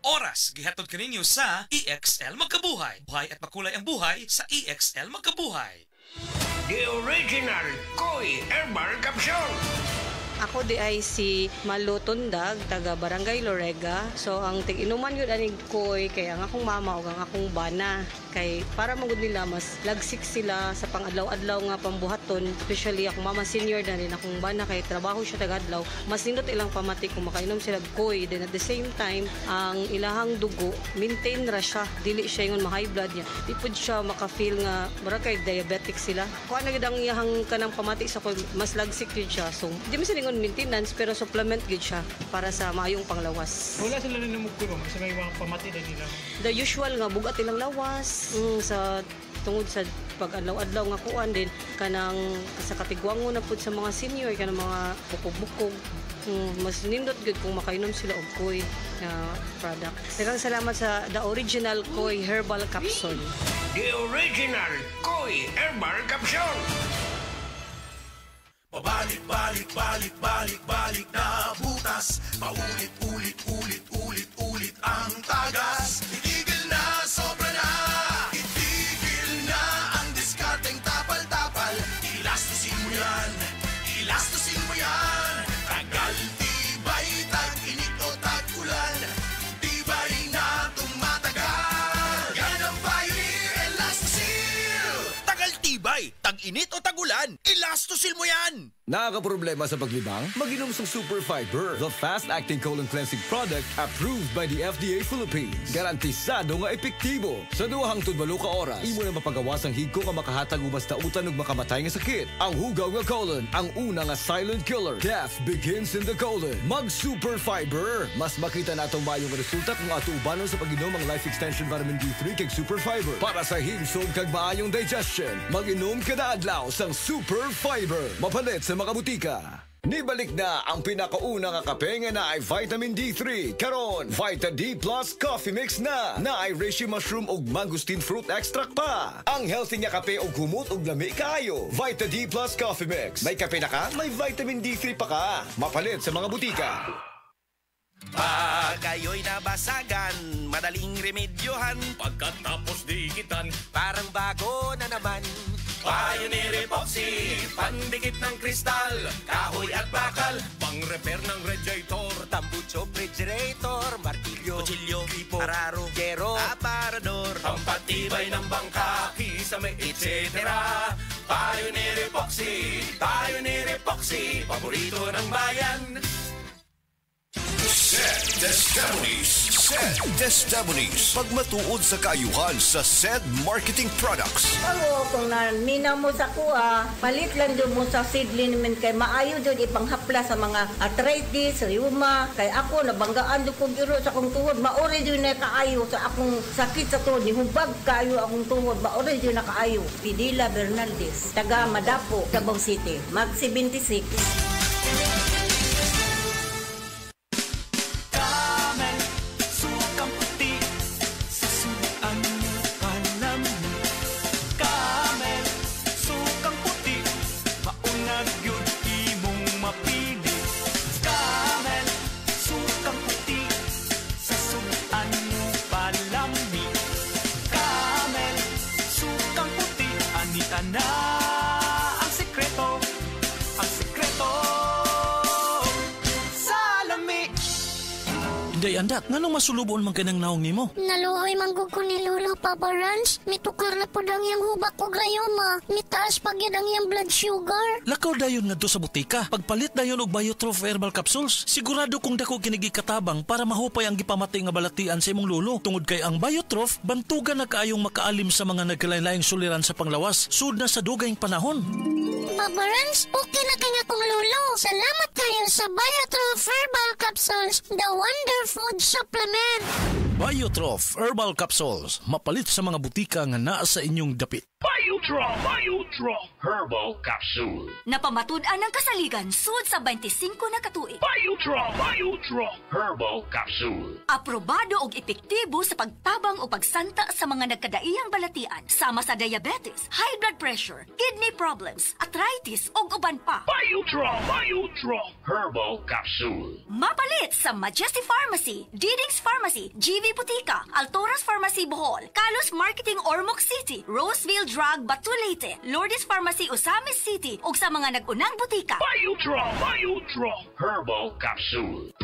oras gihatod kaninyo sa EXL Magkabuhay. Buhay at makulay ang buhay sa EXL Magkabuhay. The original Koi Herbal Capsule. Ako di ay si Malo Tundag, taga Barangay Lorega. So ang tig-inuman yun aning koy, kaya ang akong mama o ang akong bana. Kay para magud nila mas lagsik sila sa pang-adlaw-adlaw nga pambuhaton. Especially akong mama senior na rin akong bana kay trabaho siya taga-adlaw. Mas nindot ilang pamati kung makainom sila koy. Then at the same time, ang ilahang dugo, maintain ra siya. Dili siya yung ma-high blood niya. Di pud siya maka-feel nga mura kay diabetic sila. Kung ano gid ang iyahang kanang pamati sa koy, mas lagsik yun siya. So di man sila maintenance pero supplement gid siya para sa maayong panglawas. Wala sila rin namugpuro sa may mga pamati na nila. The usual nga bugat ilang lawas sa tungod sa pag-adlaw-adlaw nga kuan din kanang sa katigwango na pud sa mga senior kanang mga bukog-bukog. Mas nindot gud kung makainom sila og koy product. Daghang salamat sa The Original Koi Herbal Capsule. The original Koi Herbal Capsule. Pabalik na butas. Paulit-ulit ang tagas. Itigil na, sobra na. Itigil na ang diskarteng tapal-tapal. Ilastusin mo yan. Tagal, tibay, tag-init o tag-ulan. Tibay na tumatagal. Yan ang Pioneer Elastosil. Tagal, tibay, tag-init o tag-ulan. Elastosil mo yan. Nakakaproblema sa paglibang? Mag-inom sa Super Fiber, the fast-acting colon cleansing product approved by the FDA Philippines. Garantisado nga epektibo. Sa 2 hangtod 8 ka oras, imo na mapagawas ang higko nga makahatag ubas tautan ug makamatay nga sakit. Ang hugaw nga colon, ang una nga silent killer. Death begins in the colon. Mag-Super Fiber. Mas makita na itong mayong resulta kung ato ubanon sa pag-inom ang Life Extension Vitamin D3 kag Super Fiber. Para sa himsog kag maayong digestion, mag-inom kada adlaw sang Super Fiber. Mapalit sa mga butika. Nibalik na ang pinakauna nga kape nga na ay vitamin D3. Karon, Vita D Plus Coffee Mix na ay reishi mushroom ug mangosteen fruit extract pa. Ang healthy nga kape og humot ug lami kaayo. Vita D Plus Coffee Mix. May kape na ka, may vitamin D3 pa ka. Mapalit sa mga butika. Pag kayo'y nabasagan, madaling remedyohan. Pagkatapos dikitan, Parang bago na naman. Pioneer Epoxy, pandikit ng kristal, kahoy at bakal, pang-repair ng radiator, Tambucho, refrigerator, martilyo, kutsilyo, tipo, araro, gero, aparador, pampatibay ng bangka, kisame, etc. Pioneer Epoxy, paborito ng bayan. SED Destabonis. Pagmatuod sa kaayuhan sa SED Marketing Products. Ako, kung nanina mo sa kuha, palit lang doon mo sa seedling kay maayo doon ipanghapla sa mga arthritis, rheuma. Kay ako, nabanggaan doon kong iro sa akong tuhod. Maori doon na kaayo sa akong sakit sa tuhod. Nihubag kaayo akong tuhod. Maori doon na kaayo. Pidila Bernaldez, taga Madapo, Davao City. Mag 76. Day andak, nganong masulubon man kanang naong nimo? Naluoy manggug ko ni Lolo, Papa Rans. Mitukar na po ang iyang hubak o grayoma. Mitaas pag yan ang iyang blood sugar. Lakaw dayon nga do sa butika. Pagpalit dayon og Biotroph Herbal Capsules. Sigurado kung dako kinigi katabang para mahupay ang gipamati nga balatian sa imong lolo. Tungod kay ang Biotroph, bantugan na kaayong makaalim sa mga nagkalain-laing suliran sa panglawas. Sud na sa dugayng panahon. Papa Rans, okay na kaya kong lolo. Salamat kayo sa Biotroph Herbal Capsules, the Wonder Food Supplement. Biotroph Herbal Capsules. Mapalit sa mga butika nga naa sa inyong dapit. Pioneer Biotrop Herbal Capsule. Napamatud-an ng kasaligan sud sa 25 na katuig. Biotrop Herbal Capsule. Aprobado og epektibo sa pagtabang o pagsanta sa mga nagkadaiyang balatian sama sa diabetes, high blood pressure, kidney problems, arthritis ug uban pa. Biotrop Herbal Capsule. Mapalit sa Majesty Pharmacy, Diding's Pharmacy, GV Butika, Altoras Pharmacy Bohol, Kalos Marketing Ormoc City, Roseville Drug Batulete, Lourdes Pharmacy Osamis City ug sa mga nag-unang butika. Biotrop Herbal Capsule.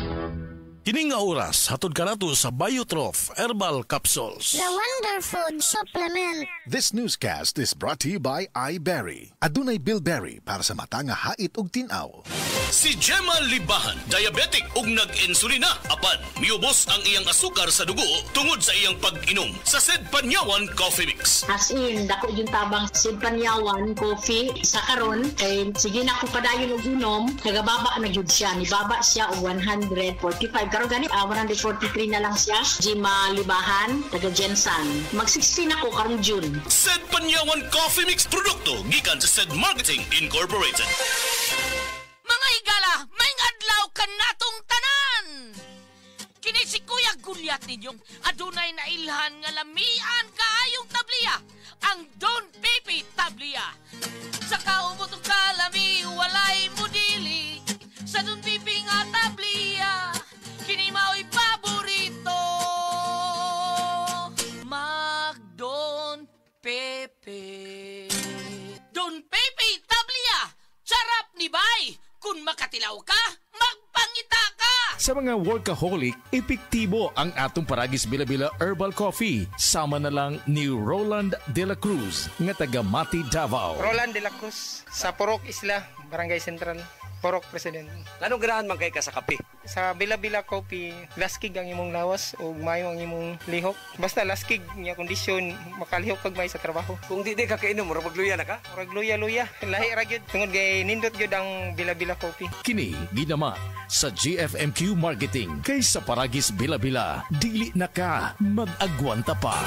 Kining nga oras, hatod ka nato sa Biotrof Herbal Capsules. The Wonder Food Supplement. This newscast is brought to you by iBerry. Adunay bilberry para sa mata nga hait ug tin-aw. Si Gemma Libahan, diabetic ug nag-insulina. Apan, miubos ang iyang asukar sa dugo tungod sa iyang pag-inom sa Sed Panyawan Coffee Mix. As in, dako yung tabang Sed Panyawan Coffee sa karon kay sige na ko padayon og inom, nagababa na gyud siya. Nibaba siya og 145. Karon gani 143 na lang siya. Gemma Libahan, taga Jensan. Mag-16 ako karong June. Sed Panyawan Coffee Mix produkto gikan sa Sed Marketing Incorporated. Mga higala, may adlaw ka natong tanan! Kini si Kuya Gulyat ninyong adunay na ilhan nga lamian kaayong tabliya, ang Don Pepe Tabliya. Sa kaumot ng kalami, walay mudili, sa Don Pepe nga tabliya, kini mao'y paborito. Mag Don Pepe. Don Pepe Tabliya, sarap ni Bay! Kung makatilaw ka, magpangita ka! Sa mga workaholic, epektibo ang atong Paragis Bila-Bila Herbal Coffee. Sama na lang ni Roland De La Cruz, nga taga Mati, Davao. Roland De La Cruz, sa Purok Isla, Barangay Central. Purok President. Anong ganahan man kay ka sa kape? Sa Bila-Bila Coffee, laskig ang imong lawas o mayo ang imong lihok. Basta laskig niya kondisyon, makalihok kag may sa trabaho. Kung di ka kainom, mura magluya na ka? Mura luya-luya. Lahi ra gyud. Tungod kay nindot gyud ang Bila-Bila Coffee. Kini ginama sa GFMQ Marketing. Kay sa Paragis Bila-Bila, dili na ka mag-agwanta pa.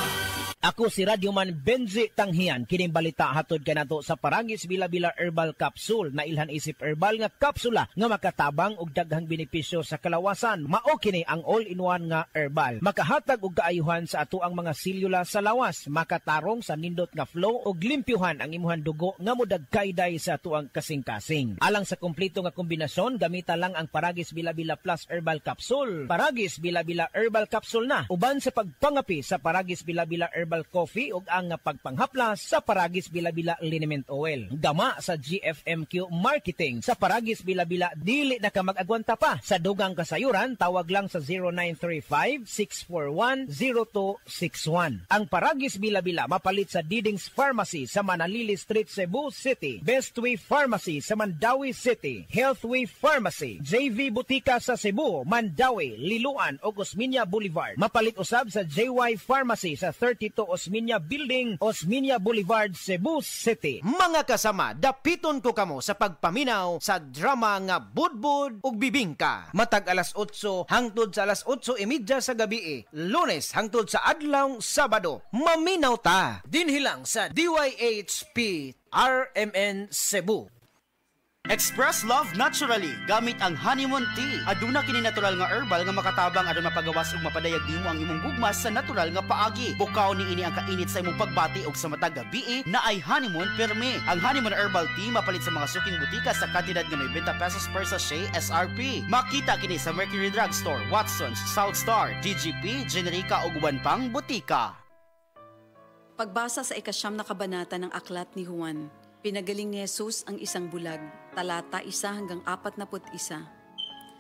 Ako si Radyoman Benji Tanghian. Kining balita hatod kanato sa Paragis Bila-Bila Herbal Capsule na ilhan isip herbal nga kapsula nga makatabang og daghang benepisyo sa kalawasan. Mao kini ang all-in-one nga herbal. Makahatag og kaayuhan sa ato ang mga selula sa lawas, makatarong sa nindot nga flow og limpyuhan ang imuhang dugo nga modagkayday sa ato ang kasing-kasing. Alang sa kumpleto nga kombinasyon, gamita lang ang Paragis Bila-Bila Plus Herbal Capsule. Paragis Bila-Bila Herbal Capsule na uban sa pagpangapi sa Paragis Bila-Bila Herbal Coffee ug ang pagpanghaplas sa Paragis Bila-Bila Liniment Oil. Gama sa GFMQ Marketing. Sa Paragis Bila-Bila, dili na ka mag-agwanta pa. Sa dugang kasayuran, tawag lang sa 0935-641-0261. Ang Paragis Bila-Bila mapalit sa Diding's Pharmacy sa Manalili Street, Cebu City, Bestway Pharmacy sa Mandawi City, Healthway Pharmacy, JV Butika sa Cebu, Mandawi, Liloan o Osmeña Boulevard. Mapalit usab sa JY Pharmacy sa 32 Osmeña Building, Osmeña Boulevard, Cebu City. Mga kasama, dapiton ko kamo sa pagpaminaw sa drama nga Budbud ug Bibingka. Matag alas 8 hangtod sa alas 8:30 sa gabi, Lunes hangtod sa adlaw Sabado. Maminaw ta dinhilang sa DYHP RMN Cebu. Express love naturally gamit ang honeymoon tea. Aduna kini natural nga herbal nga makatabang aron mapagawas ug mapadayag nimo ang imong gugmas sa natural nga paagi. Bukaw ni ini ang kainit sa imong pagbati ug sa matag gabi na ay honeymoon perme. Ang honeymoon herbal tea mapalit sa mga suking butika sa kantidad nga 90 pesos per sachet SRP. Makita kini sa Mercury Drugstore, Watson's, South Star, DGP, Generica ug uban pang butika. Pagbasa sa ikasyam na kabanata ng aklat ni Juan, pinagaling ni Jesus ang isang bulag, talata 1-41.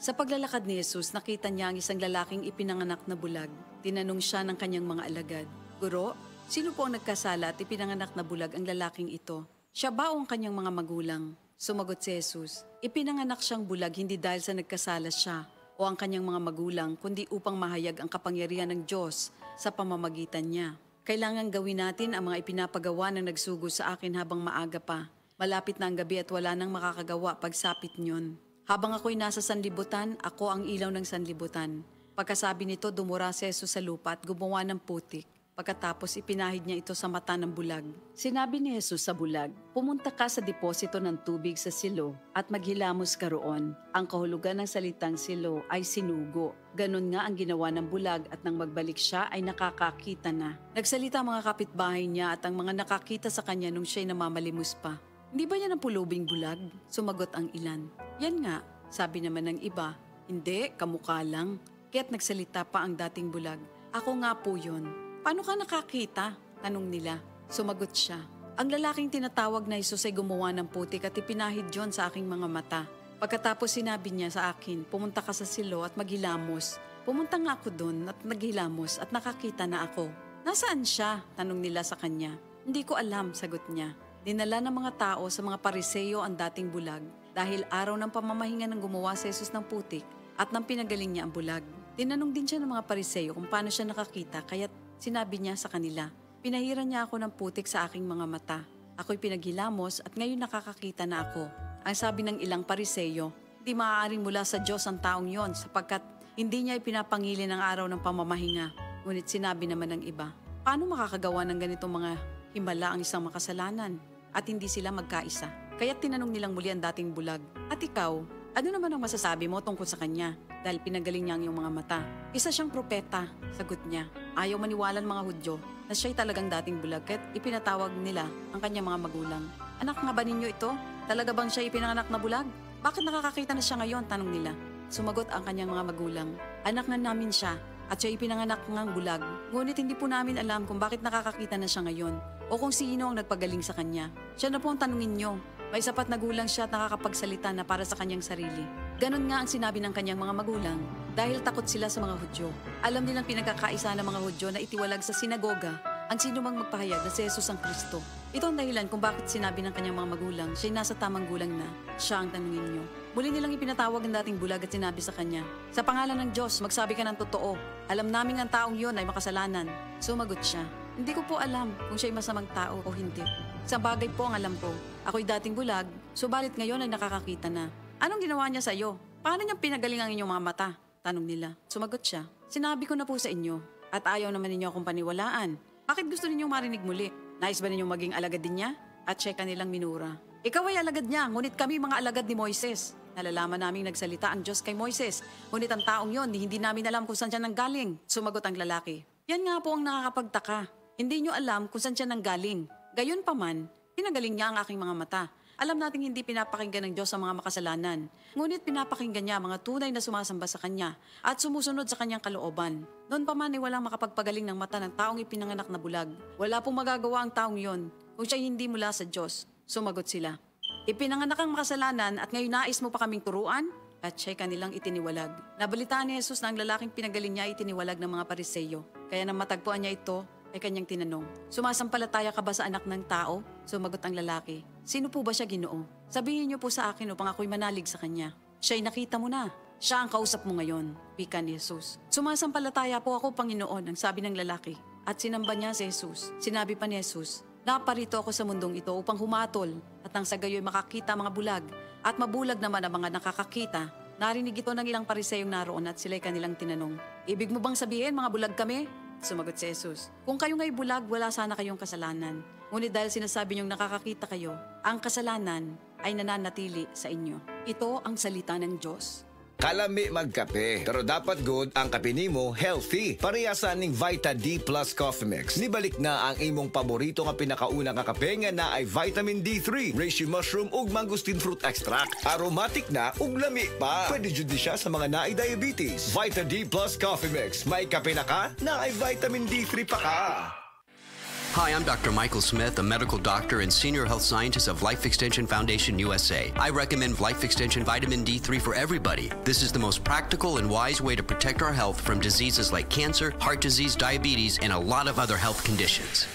Sa paglalakad ni Jesus, nakita niya ang isang lalaking ipinanganak na bulag. Tinanong siya ng kanyang mga alagad, "Guro, sino po ang nagkasala at ipinanganak na bulag ang lalaking ito? Siya ba o ang kanyang mga magulang?" Sumagot si Jesus, "Ipinanganak siyang bulag hindi dahil sa nagkasala siya o ang kanyang mga magulang, kundi upang mahayag ang kapangyarihan ng Diyos sa pamamagitan niya. Kailangan gawin natin ang mga ipinapagawa ng nagsugo sa akin habang maaga pa. Malapit na ang gabi at wala nang makakagawa pagsapit niyon. Habang ako'y nasa sanlibutan, ako ang ilaw ng sanlibutan." Pagkasabi nito, dumura si Jesus sa lupa at gumawa ng putik. Pagkatapos ipinahid niya ito sa mata ng bulag. Sinabi ni Jesus sa bulag, "Pumunta ka sa deposito ng tubig sa silo at maghilamos ka roon." Ang kahulugan ng salitang silo ay sinugo. Ganon nga ang ginawa ng bulag at nang magbalik siya ay nakakakita na. Nagsalita ang mga kapitbahay niya at ang mga nakakita sa kanya nung siya'y namamalimos pa. "Hindi ba yan ang pulubing bulag?" Sumagot ang ilan. "Yan nga," sabi naman ng iba. "Hindi, kamukha lang." Kaya't nagsalita pa ang dating bulag, "Ako nga po yun." "Paano ka nakakita?" tanong nila. Sumagot siya, "Ang lalaking tinatawag na Jesus ay gumawa ng putik at ipinahid yon sa aking mga mata. Pagkatapos sinabi niya sa akin, pumunta ka sa silo at maghilamos. Pumunta nga ako doon at naghilamos at nakakita na ako." "Nasaan siya?" tanong nila sa kanya. "Hindi ko alam," sagot niya. Dinala ng mga tao sa mga Pariseo ang dating bulag dahil araw ng pamamahinga ng gumawa si Jesus ng putik at nang pinagaling niya ang bulag. Tinanong din siya ng mga Pariseo kung paano siya nakakita kaya't sinabi niya sa kanila, "Pinahiran niya ako ng putik sa aking mga mata. Ako'y pinaghilamos at ngayon nakakakita na ako." Ang sabi ng ilang Pariseo, "Di maaaring mula sa Diyos ang taong yon sapagkat hindi niya ipinapangili ng araw ng pamamahinga." Ngunit sinabi naman ng iba, "Paano makakagawa ng ganitong mga himala ang isang makasalanan?" At hindi sila magkaisa. Kaya't tinanong nilang muli ang dating bulag, "At ikaw, ano naman ang masasabi mo tungkol sa kanya? Dahil pinagaling niya ang iyong mga mata." "Isa siyang propeta," sagot niya. Ayaw maniwala ng mga Hudyo na siya'y talagang dating bulag kaya't ipinatawag nila ang kanyang mga magulang. "Anak nga ba ninyo ito? Talaga bang siya ipinanganak na bulag? Bakit nakakakita na siya ngayon?" tanong nila. Sumagot ang kanyang mga magulang, "Anak nga namin siya at siya ipinanganak ngang bulag. Ngunit hindi po namin alam kung bakit nakakakita na siya ngayon o kung sino ang nagpagaling sa kanya. Siya na po ang tanungin niyo. May sapat na gulang siya at nakakapagsalita na para sa kanyang sarili." Ganon nga ang sinabi ng kanyang mga magulang dahil takot sila sa mga Hudyo. Alam nilang pinagkakaisa ng mga Hudyo na itiwalag sa sinagoga ang sino mang magpahayag na si Jesus ang Kristo. Ito ang dahilan kung bakit sinabi ng kanyang mga magulang siya'y nasa tamang gulang na, siya ang tanungin niyo. Muli nilang ipinatawag ang dating bulag at sinabi sa kanya, "Sa pangalan ng Diyos, magsabi ka ng totoo. Alam namin ang taong yon ay makasalanan." Sumagot siya, "Hindi ko po alam kung siya'y masamang tao o hindi. Sa bagay po ang alam ko, ako'y dating bulag, subalit ngayon ay nakakakita na." "Anong ginawa niya sa iyo? Paano niyang pinagaling ang inyong mga mata?" tanong nila. Sumagot siya, "Sinabi ko na po sa inyo at ayaw naman ninyo akong paniwalaan. Bakit gusto ninyong marinig muli? Nais ba ninyong maging alagad din niya?" At siya kanilang minura. "Ikaw ay alagad niya, ngunit kami mga alagad ni Moises. Nalalaman naming nagsalita ang Diyos kay Moises, ngunit ang taong yon hindi namin alam kung saan siya nanggaling." Sumagot ang lalaki, "Yan nga po ang nakakapagtaka. Hindi niyo alam kung saan siya nanggaling. Gayon pa man, pinagaling niya ang aking mga mata. Alam nating hindi pinapakinggan ng Diyos ang mga makasalanan, ngunit pinapakinggan niya mga tunay na sumasamba sa Kanya at sumusunod sa Kanyang kalooban. Noon pa man ay walang makapagpagaling ng mata ng taong ipinanganak na bulag. Wala pong magagawa ang taong yon kung siya hindi mula sa Diyos." Sumagot sila, "Ipinanganak ang makasalanan at ngayon nais mo pa kaming turuan?" At siya'y kanilang itiniwalag. Nabalitaan ni Jesus na ang lalaking pinagaling niya ay itiniwalag ng mga Pariseo. Kaya nang matagpuan niya ito, ay kanyang tinanong, "Sumasampalataya ka ba sa anak ng tao?" Sumagot ang lalaki, "Sino po ba siya, Ginoo? Sabihin niyo po sa akin upang ako'y manalig sa kanya." "Siya'y nakita mo na. Siya ang kausap mo ngayon," wika ni Jesus. "Sumasampalataya po ako, Panginoon," ang sabi ng lalaki. At sinamba niya si Jesus. Sinabi pa ni Jesus, "Naparito ako sa mundong ito upang humatol at nang sa gayo'y makakita mga bulag at mabulag naman ang mga nakakakita." Narinig ito ng ilang Pariseyong naroon at sila'y kanilang tinanong, "Ibig mo bang sabihin mga bulag kami?" Sumagot si Jesus, "Kung kayo nga'y bulag, wala sana kayong kasalanan. Ngunit dahil sinasabi niyong nakakakita kayo, ang kasalanan ay nananatili sa inyo." Ito ang salita ng Diyos. Kalami magkape, pero dapat good ang kape nimo healthy. Parehasan ning Vita D Plus Coffee Mix. Nibalik na ang imong paborito nga pinakauna nga kape nga na ay vitamin D3, reishi mushroom ug mangosteen fruit extract. Aromatic na ug lami pa. Pwede jud di siya sa mga naay diabetes. Vita D Plus Coffee Mix. May kape na ka, na ay vitamin D3 pa ka. Hi, I'm Dr. Michael Smith, a medical doctor and senior health scientist of Life Extension Foundation USA. I recommend Life Extension Vitamin D3 for everybody. This is the most practical and wise way to protect our health from diseases like cancer, heart disease, diabetes, and a lot of other health conditions.